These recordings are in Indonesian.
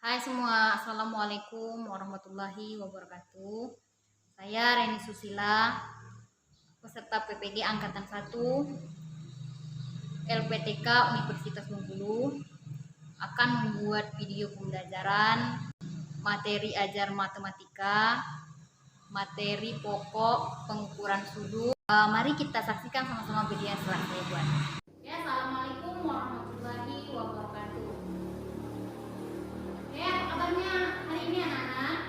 Hai semua, Assalamualaikum warahmatullahi wabarakatuh. Saya Reni Susila, peserta PPG Angkatan 1 LPTK Universitas Bengkulu, akan membuat video pembelajaran materi ajar matematika, materi pokok pengukuran sudut. Mari kita saksikan sama-sama video yang telah saya buat. Ya, Assalamualaikum warahmatullahi wabarakatuh. Ya, apa kabarnya hari ini anak-anak?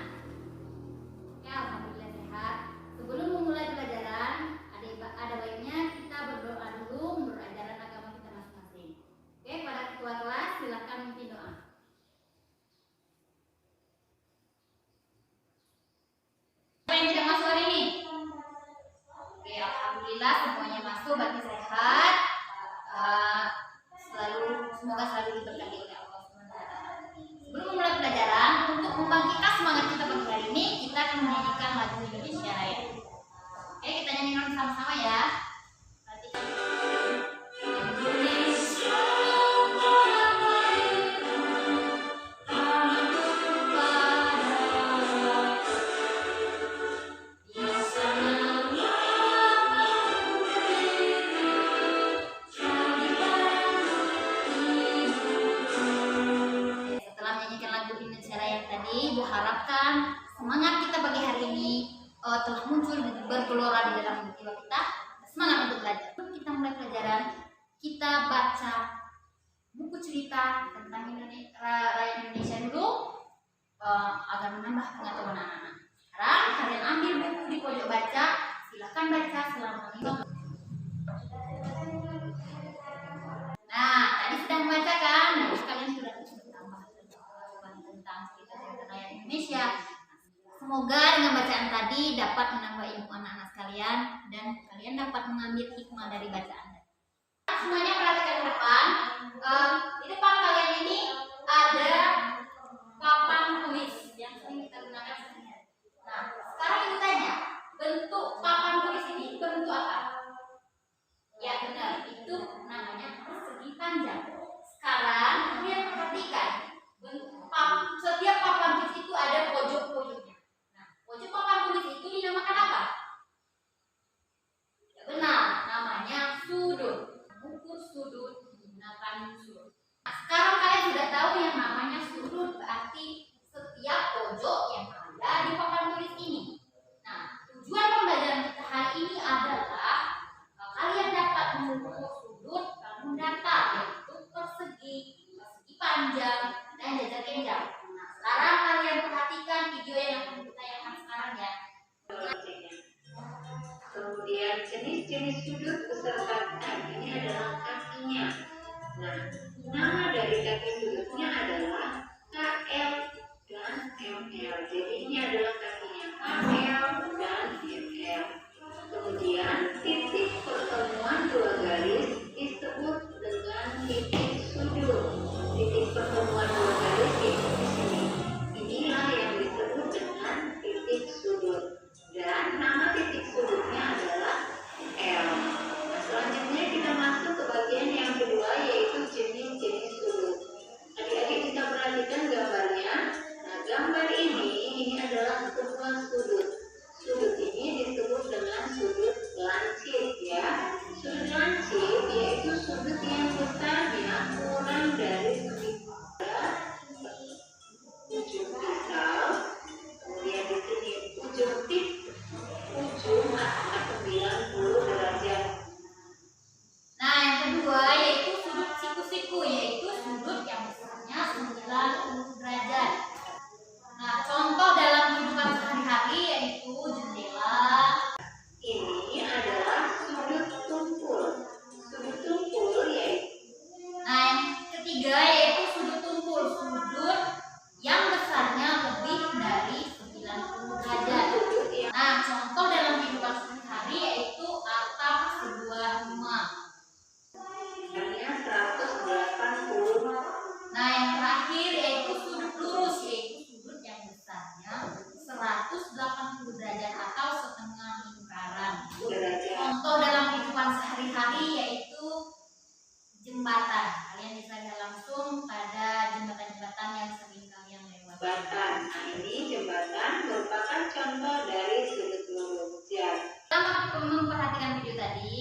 Ya, alhamdulillah sehat. Sebelum memulai pelajaran, ada baiknya kita berdoa dulu menurut ajaran agama kita masing-masing. Oke, pada ketua kelas silakan memimpin doa. Apa yang tidak masuk hari ini? Oke, alhamdulillah semuanya masuk, berarti sehat. Semoga selalu diberkati oleh Allah SWT. Sebelum memulai pelajaran, untuk membangkitkan semangat kita pagi hari ini, kita akan menyanyikan lagu Indonesia Raya. Oke, kita nyanyikan sama-sama ya. Diharapkan semangat kita pagi hari ini telah muncul bergelora di dalam jiwa kita, semangat untuk belajar. Kita mulai pelajaran, kita baca buku cerita tentang rakyat Indonesia dulu agar menambah pengetahuan anak-anak. Sekarang kalian ambil buku di pojok baca, silakan baca selama 5 menit. Nah, tadi sudah membaca kan? Nah, kalian sudah bertambah tentang cerita-cerita rakyat Indonesia. Semoga dengan bacaan tadi dapat menambah ilmu anak-anak sekalian dan kalian dapat mengambil hikmah dari bacaan. Semuanya perhatikan ke depan. Di depan kalian ini ada papan tulis yang sering kita gunakan sehari-hari. Nah, sekarang kita tanya, bentuk papan tulis ini bentuk apa? Ya benar, itu namanya persegi panjang. Sekarang kalian perhatikan, setiap papan tulis itu ada pojok-pojoknya. Nah, pojok papan tulis itu dinamakan apa? Ya benar, namanya sudut. Mengukur sudut menggunakan sudut. Nah, sekarang kalian sudah tahu yang namanya sudut, berarti setiap pojok yang ada di papan tulis ini. Nah, tujuan pembelajaran kita hari ini adalah kalian dapat mengukur sudut bangun datar, yaitu persegi panjang, dan jajar genjang. Nah, sekarang kalian perhatikan video yang akan kita tayangkan sekarang ya. Kemudian jenis-jenis sudut beserta ini adalah kakinya. Nah, nama dari kaki sudutnya adalah KL dan ML. Jadi ini adalah kakinya KL dan ML. Kemudian titik pertemuan dua garis disebut dengan titik sudut. Titik pertemuan dua garis di sini. Inilah yang disebut dengan titik sudut. Dan nama titik sudutnya adalah L. jembatan. Nah, ini jembatan merupakan contoh dari sudut lurus. Kita memperhatikan video tadi,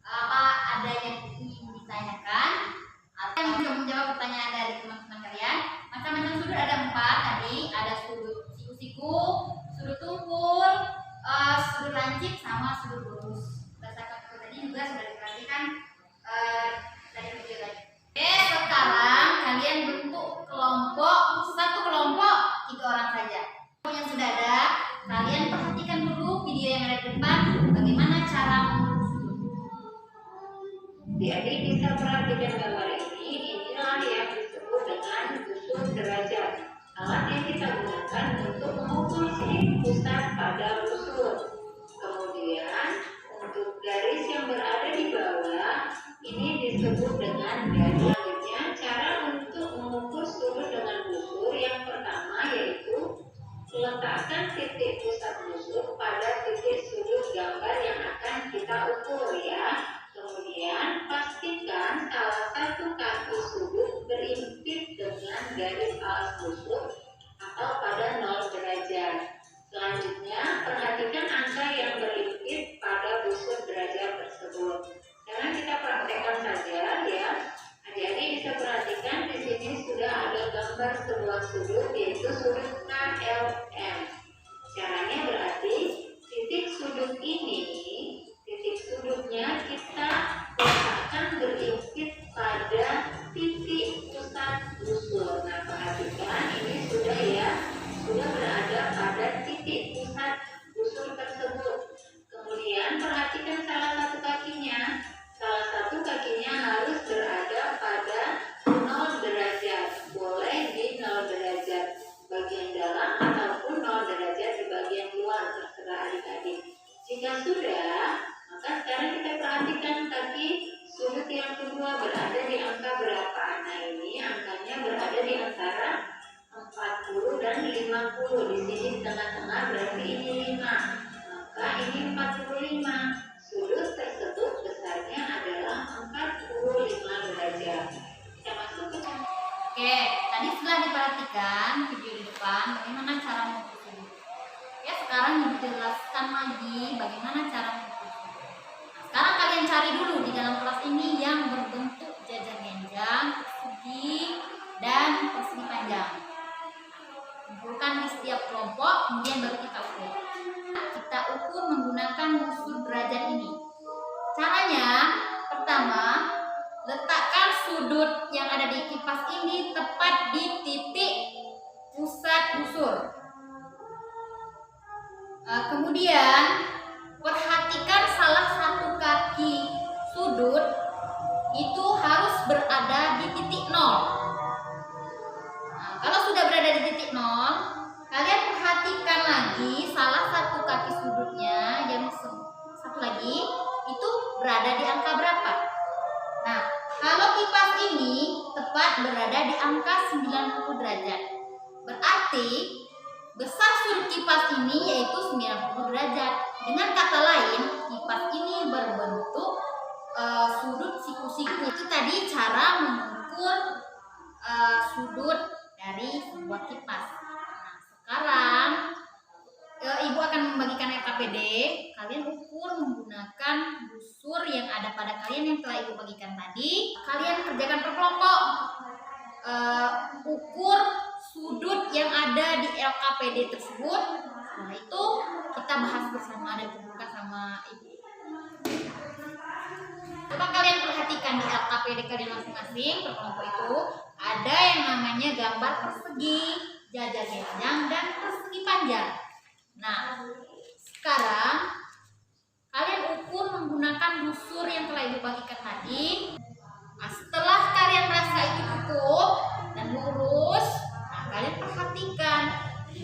apa ada yang ingin ditanyakan atau yang bisa menjawab pertanyaan dari teman-teman kalian? Macam-macam sudut ada 4 tadi, ada sudut siku-siku, sudut tumpul, sudut lancip, sama sudut lurus. Berdasarkan video tadi juga sudah diperhatikan dari video tadi. Oke, sekarang kalian bentuk satu kelompok 3 orang saja. Yang sudah ada, kalian perhatikan dulu video yang ada di depan, bagaimana cara mengukur sudut. Adik bisa perhatikan gambar ini, inilah yang disebut dengan busur derajat. Alat yang kita gunakan untuk mengukur titik pusat pada busur. Kemudian untuk garis yang berada di bawah, ini disebut dengan garis. Selanjutnya, cara untuk mengukur sudut dengan busur yang pertama yaitu letakkan titik pusat busur pada titik sudut gambar yang akan kita ukur ya. Kemudian pastikan salah satu kaki sudut berimpit dengan garis alas busur atau pada 0 derajat. Selanjutnya perhatikan angka yang berimpit pada busur derajat tersebut. Sekarang kita praktekkan saja ya. Adik-adik bisa perhatikan di sini sudah ada gambar sebuah sudut yaitu sudut KLM. Caranya berarti titik sudut ini, titik sudutnya kita letakkan berimpit pada titik pusat busur. Nah, perhatikan ini sudah ya, sudah berada pada titik pusat busur tersebut. Kemudian perhatikan salah satu kakinya. Salah satu kakinya harus berada pada 0 derajat. Boleh di 0 derajat bagian dalam ataupun 0 derajat di bagian luar, terserah adik-adik. Jika sudah, maka sekarang kita perhatikan kaki sudut yang kedua berada di angka berapa. Nah, ini angkanya berada di antara 40 dan 50. Di sini tengah-tengah berarti ini 5. Maka ini 45. Sudut tersebut besarnya adalah 45 derajat. Kita masuk ke contoh. Oke, tadi setelah diperhatikan video di depan bagaimana cara mengukur sudut. Ya, sekarang dijelaskan lagi bagaimana cara mengukur sudut. Nah, sekarang kalian cari dulu di dalam kelas ini yang berbentuk jajar genjang, persegi, dan persegi panjang. Kumpulkan di setiap kelompok, kemudian baru kita ukur. Kita ukur menggunakan busur derajat ini. Caranya, pertama, letakkan sudut yang ada di kipas ini tepat di titik pusat busur. Kemudian, perhatikan salah satu kaki sudut itu harus berada di titik 0. Nah, kalau sudah berada di titik 0, kalian perhatikan lagi salah satu kaki sudutnya yang satu lagi itu berada di angka berapa. Nah, kalau kipas ini tepat berada di angka 90 derajat. Berarti besar sudut kipas ini yaitu 90 derajat. Dengan kata lain, kipas ini berbentuk sudut siku-siku. Itu tadi cara mengukur sudut dari sebuah kipas. Nah, sekarang Ibu akan membagikan LKPD. Kalian ukur menggunakan busur yang ada pada kalian yang telah Ibu bagikan tadi. Kalian kerjakan per kelompok. Ukur sudut yang ada di LKPD tersebut. Setelah itu kita bahas bersama dan kumpulkan sama Ibu. Coba kalian perhatikan di LKPD kalian masing-masing per kelompok itu ada yang namanya gambar persegi, jajar genjang, dan persegi panjang. Nah, sekarang kalian ukur menggunakan busur yang telah Ibu bagikan tadi. Nah, setelah kalian merasa itu cukup dan lurus, nah kalian perhatikan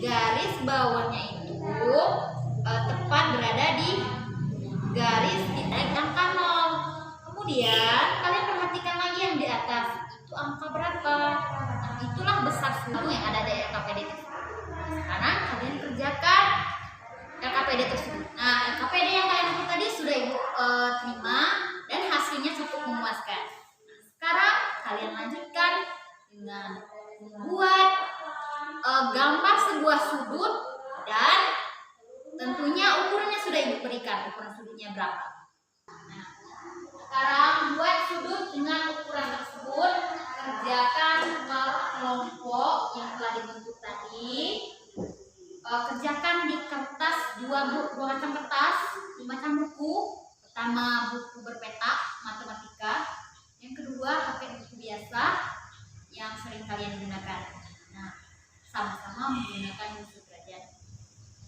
garis bawahnya itu tepat berada di garis titik angka 0. Kemudian kalian perhatikan lagi yang di atas itu angka berapa. Nah, itulah besar sudut yang ada di LKPD tersebut. Sekarang kalian kerjakan LKPD tersebut. Nah, LKPD yang kalian ukur tadi sudah Ibu terima dan hasilnya cukup memuaskan. Nah, sekarang kalian lanjutkan dengan membuat gambar sebuah sudut dan tentunya ukurannya sudah Ibu berikan, ukuran sudutnya berapa. Nah, sekarang buat sudut dengan ukuran tersebut, kerjakan kelompok yang telah dibentuk tadi. Kerjakan di kertas dua macam kertas, 5 macam buku. Pertama buku berpetak matematika, yang kedua pakai buku biasa yang sering kalian gunakan. Nah, sama-sama menggunakan busur derajat.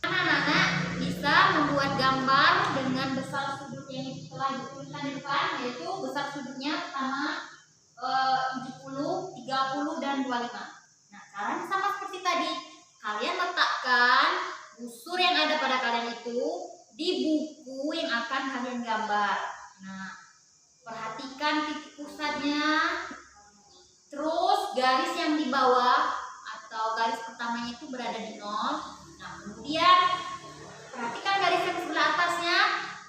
Anak-anak bisa membuat gambar dengan besar sudut yang telah dituliskan di depan, yaitu besar sudutnya pertama 70, 30, dan 25. Nah, caranya sama seperti tadi. Kalian letakkan busur yang ada pada kalian itu di buku yang akan kalian gambar. Nah, perhatikan titik pusatnya, terus garis yang di bawah atau garis pertamanya itu berada di 0. Nah, kemudian perhatikan garis yang sebelah atasnya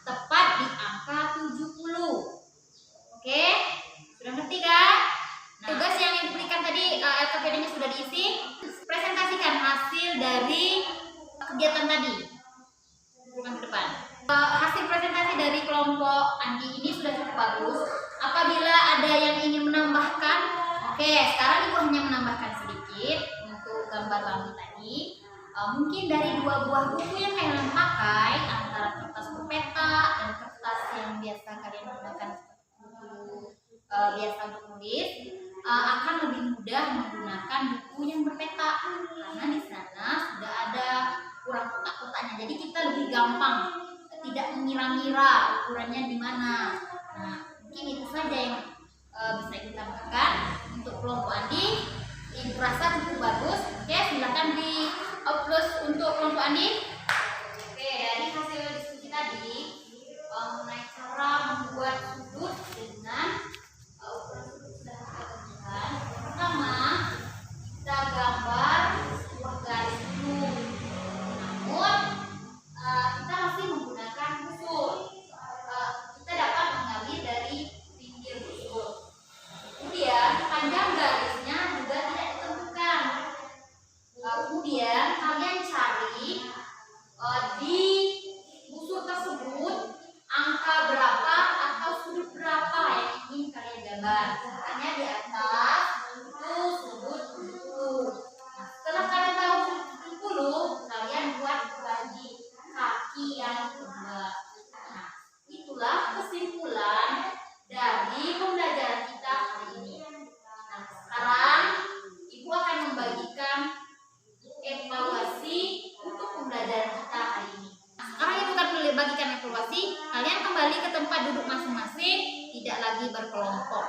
tepat di angka 70. Oke, sudah ngerti kan? Nah, tugas yang diberikan tadi LKPD-nya sudah diisi. Presentasikan hasil dari kegiatan tadi. Bukan ke depan. Hasil presentasi dari kelompok Andi ini sudah cukup bagus. Apabila ada yang ingin menambahkan, oke, sekarang Ibu hanya menambahkan sedikit untuk gambar lampu tadi. Mungkin dari 2 buah buku yang kalian pakai, antara kertas berpeta dan kertas yang biasa kalian gunakan buku biasa untuk nulis, akan lebih mudah menggunakan buku yang berpeta karena di sana sudah ada ukuran kotak-kotaknya. Jadi kita lebih gampang, tidak mengira-ngira ukurannya di mana. Nah, mungkin itu saja yang bisa kita tambahkan untuk kelompok Andi. Ibu rasa cukup bagus. Oke, silakan di upload untuk kelompok Andi. Oke, dari hasil diskusi tadi mengenai cara membuat sudut dengan ukuran sudut sudah kita kerjakan. Pertama, kita gambar sebuah garis dulu. Namun kita masih menggunakan busur. Kita dapat mengambil dari pinggir busur. Kemudian panjang garisnya juga tidak ditentukan. Kemudian kalian cari di busur tersebut angka berapa atau sudut berapa yang ingin kalian gambar. Misalnya di atas itu sudut 70. Nah, setelah kalian tahu sudut 70, kalian buat bagi kaki yang kedua. Nah, itulah kesimpulan dari pembelajaran kita hari ini. Nah, sekarang Ibu akan membagikan evaluasi untuk pembelajaran kita hari ini. Nah, sekarang Ibu akan membagikan evaluasi. Kalian kembali ke tempat duduk masing-masing, tidak lagi berkelompok.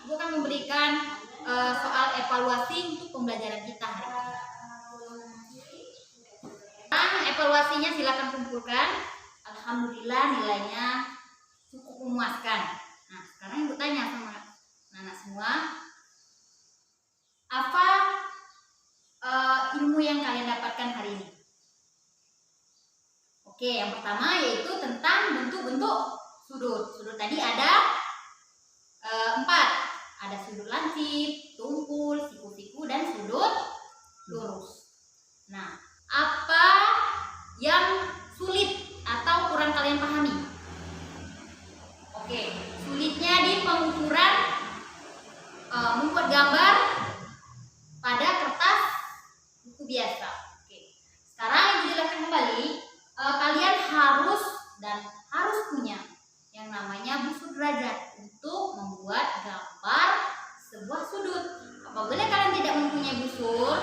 Ibu akan memberikan soal evaluasi untuk pembelajaran kita hari ini. Evaluasinya silakan kumpulkan. Alhamdulillah nilainya cukup memuaskan. Nah, sekarang Ibu tanya sama anak-anak semua, apa ilmu yang kalian dapatkan hari ini? Oke, yang pertama yaitu tentang bentuk-bentuk sudut. Sudut tadi ada 4. Ada sudut lancip, tumpul, siku-siku, dan sudut lurus. Nah, apa yang sulit atau kurang kalian pahami? Oke, sulitnya di pengukuran membuat gambar pada kertas buku biasa. Oke, sekarang Ibu jelaskan kembali, kalian harus punya yang namanya busur derajat untuk membuat gambar sebuah sudut. Apabila kalian tidak mempunyai busur,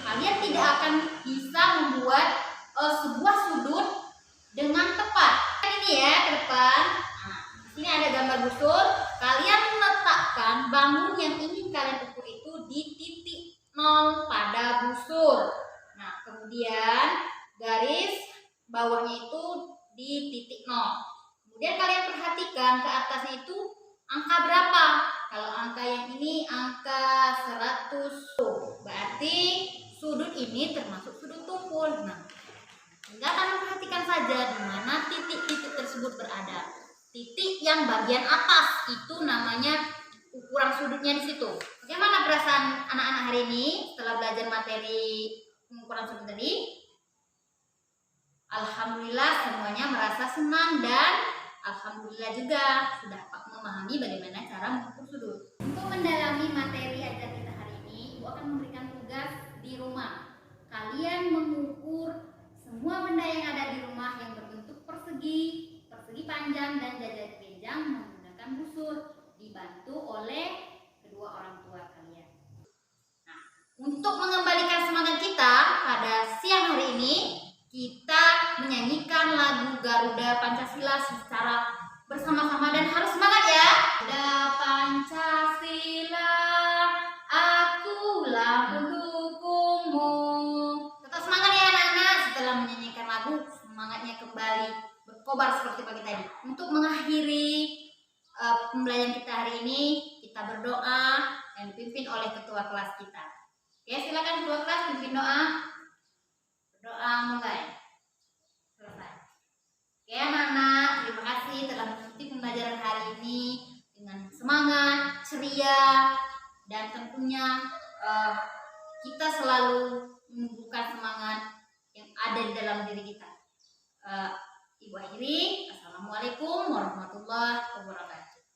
kalian tidak akan bisa membuat sebuah sudut dengan tepat. Ini ya ke depan. Nah, di sini ada gambar busur. Kalian meletakkan bangun yang ingin kalian ukur itu di titik 0 pada busur. Nah, kemudian garis bawahnya itu di titik 0. Kemudian kalian perhatikan ke atasnya itu angka berapa. Kalau angka yang ini angka 100. Berarti sudut ini termasuk sudut tumpul. Nah, tinggal kalian perhatikan saja di mana titik-titik tersebut berada. Titik yang bagian atas itu namanya ukuran sudutnya di situ. Bagaimana perasaan anak-anak hari ini setelah belajar materi pengukuran seperti tadi. Alhamdulillah semuanya merasa senang dan alhamdulillah juga sudah memahami bagaimana cara mengukur sudut. Untuk mendalami materi ajar kita hari ini, Ibu akan memberikan tugas di rumah. Kalian mengukur semua benda yang ada di rumah yang berbentuk persegi, persegi panjang dan jajar panjang menggunakan busur, dibantu oleh kedua orang tua kalian. Nah, untuk mengembalikan semangat kita pada siang hari ini, kita menyanyikan lagu Garuda Pancasila secara bersama-sama dan harus semangat ya. Garuda Pancasila, akulah pendukungmu. Tetap semangat ya anak-anak. Setelah menyanyikan lagu, semangatnya kembali berkobar seperti pagi tadi. Untuk mengakhiri pembelajaran kita hari ini, kita berdoa yang dipimpin oleh ketua kelas kita. Oke, silakan ketua kelas pimpin doa. Berdoa mulai. Selesai. Oke anak-anak, terima kasih telah mengikuti pembelajaran hari ini dengan semangat, ceria, dan tentunya kita selalu menumbuhkan semangat yang ada di dalam diri kita. Ibu akhiri, Assalamualaikum warahmatullahi wabarakatuh.